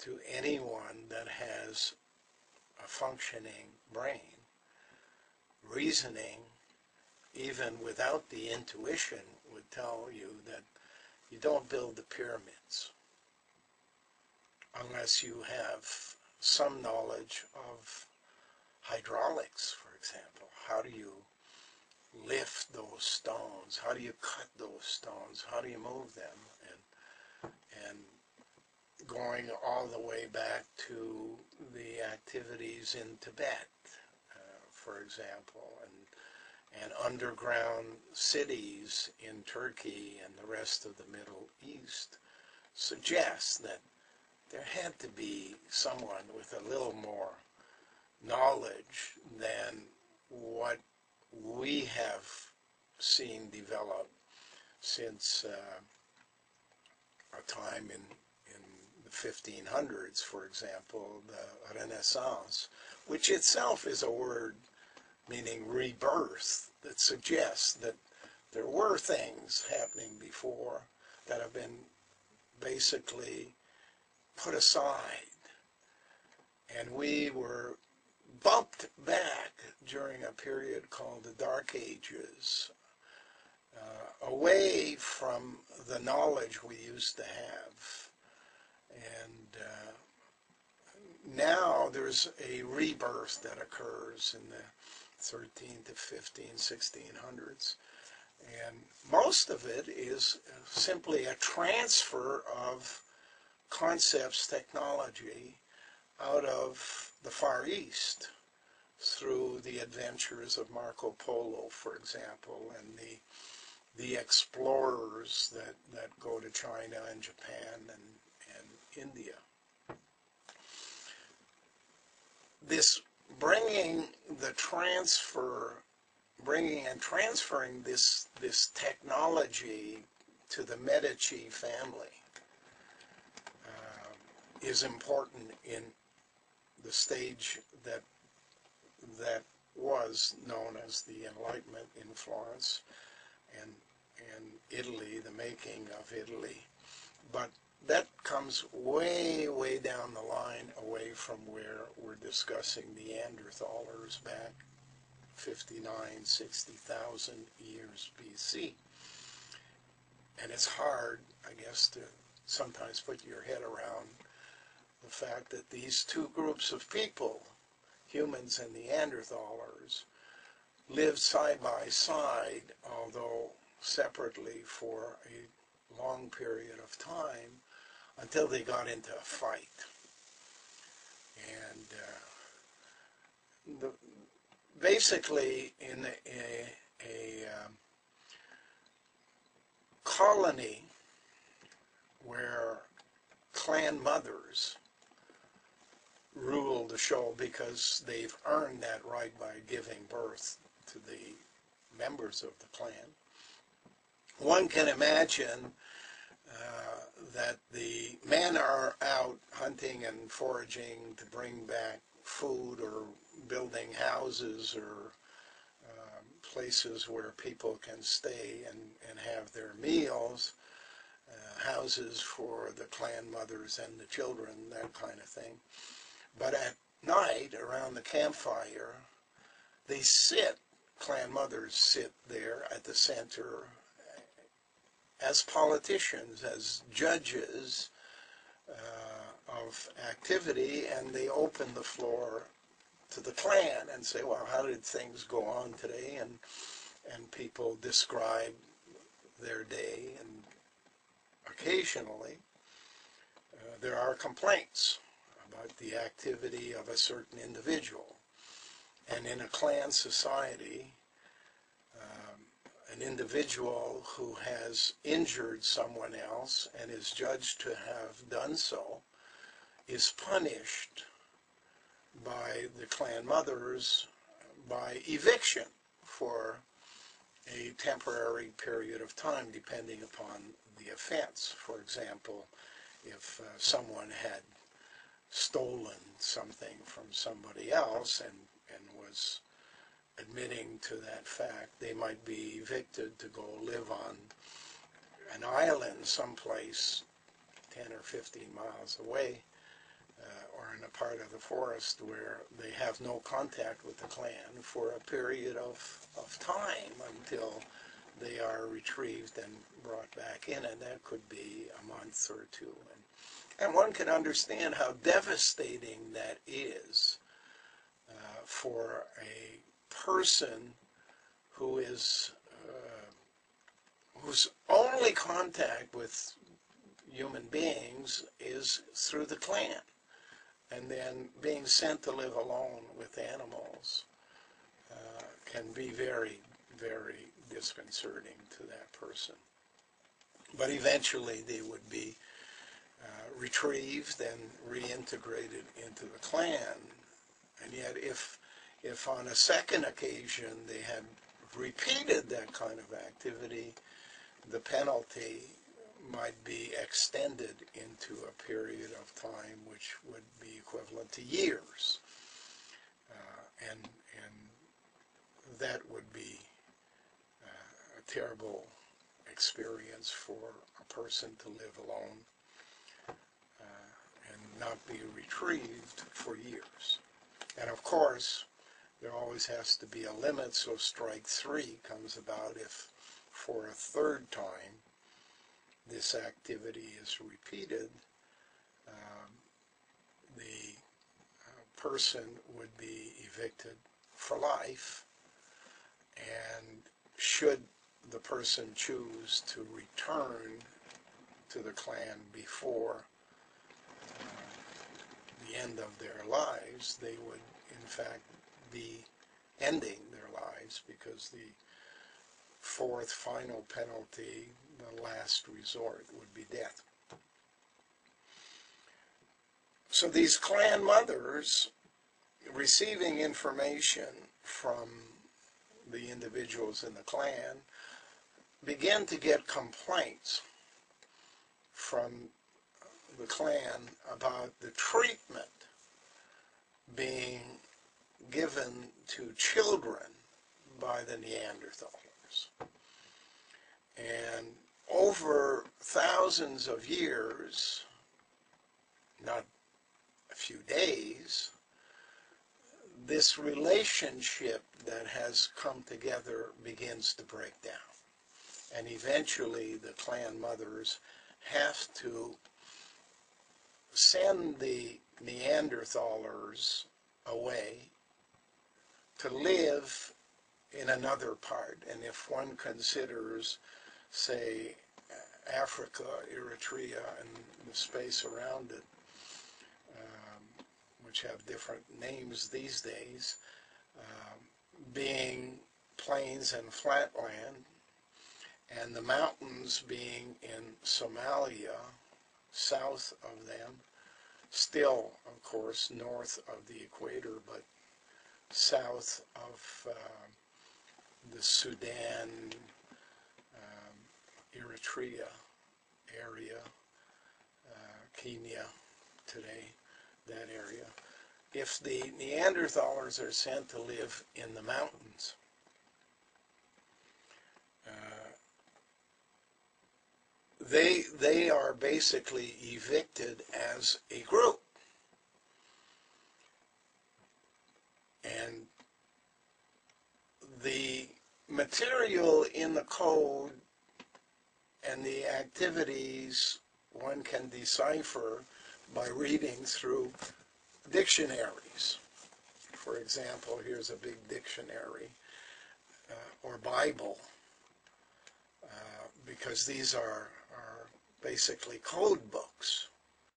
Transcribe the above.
to anyone that has a functioning brain. Reasoning, even without the intuition, would tell you that you don't build the pyramids unless you have some knowledge of hydraulics, for example. How do you lift those stones? How do you cut those stones? How do you move them? And going all the way back to the activities in Tibet, for example, and underground cities in Turkey and the rest of the Middle East suggests that there had to be someone with a little more knowledge than what we have seen develop since a time in the 1500s, for example, the Renaissance, which itself is a word meaning rebirth, that suggests that there were things happening before that have been basically put aside. And we were bumped back during a period called the Dark Ages, away from the knowledge we used to have. And now there's a rebirth that occurs in the 13th to 15th, 1600s. And most of it is simply a transfer of concepts, technology, out of the Far East through the adventures of Marco Polo, for example, and the explorers that go to China and Japan and India. This bringing and transferring this technology to the Medici family is important in the stage that was known as the Enlightenment in Florence and Italy, the making of Italy. But that comes way, way down the line, away from where we're discussing Neanderthalers back 59, 60,000 years BC. And it's hard, I guess, to sometimes put your head around the fact that these two groups of people, humans and Neanderthalers, lived side by side, although separately, for a long period of time, until they got into a fight. And basically, in a colony where clan mothers rule the show because they've earned that right by giving birth to the members of the clan, one can imagine that the men are out hunting and foraging to bring back food or building houses or places where people can stay and have their meals, houses for the clan mothers and the children, that kind of thing. But at night, around the campfire, they sit, clan mothers sit there at the center as politicians, as judges of activity, and they open the floor to the clan and say, well, how did things go on today? And people describe their day, and occasionally there are complaints about the activity of a certain individual. And in a clan society, an individual who has injured someone else and is judged to have done so is punished by the clan mothers by eviction for a temporary period of time, depending upon the offense. For example, if someone had stolen something from somebody else and was admitting to that fact, they might be evicted to go live on an island someplace 10 or 15 miles away or in a part of the forest where they have no contact with the clan for a period of time until they are retrieved and brought back in, and that could be a month or two. And one can understand how devastating that is for a person who is whose only contact with human beings is through the clan, and then being sent to live alone with animals can be very, very disconcerting to that person. But eventually they would be retrieved and reintegrated into the clan. And yet if on a second occasion they had repeated that kind of activity, the penalty might be extended into a period of time which would be equivalent to years. And that would be a terrible experience for a person to live alone and not be retrieved for years. And of course, there always has to be a limit, so strike three comes about if for a third time this activity is repeated. The person would be evicted for life, and should the person choose to return to the clan before the end of their lives, they would in fact be ending their lives, because the fourth final penalty, the last resort, would be death. So these clan mothers, receiving information from the individuals in the clan, began to get complaints from the clan about the treatment being given to children by the Neanderthals. And over thousands of years, not a few days, this relationship that has come together begins to break down. And eventually the clan mothers have to send the Neanderthalers away to live in another part. And if one considers, say, Africa, Eritrea, and the space around it, which have different names these days, being plains and flatland, and the mountains being in Somalia, south of them, still, of course, north of the equator, but south of the Sudan, Eritrea area, Kenya today, that area. If the Neanderthalers are sent to live in the mountains, they are basically evicted as a group. And the material in the code and the activities one can decipher by reading through dictionaries. For example, here's a big dictionary, or Bible, because these are basically code books.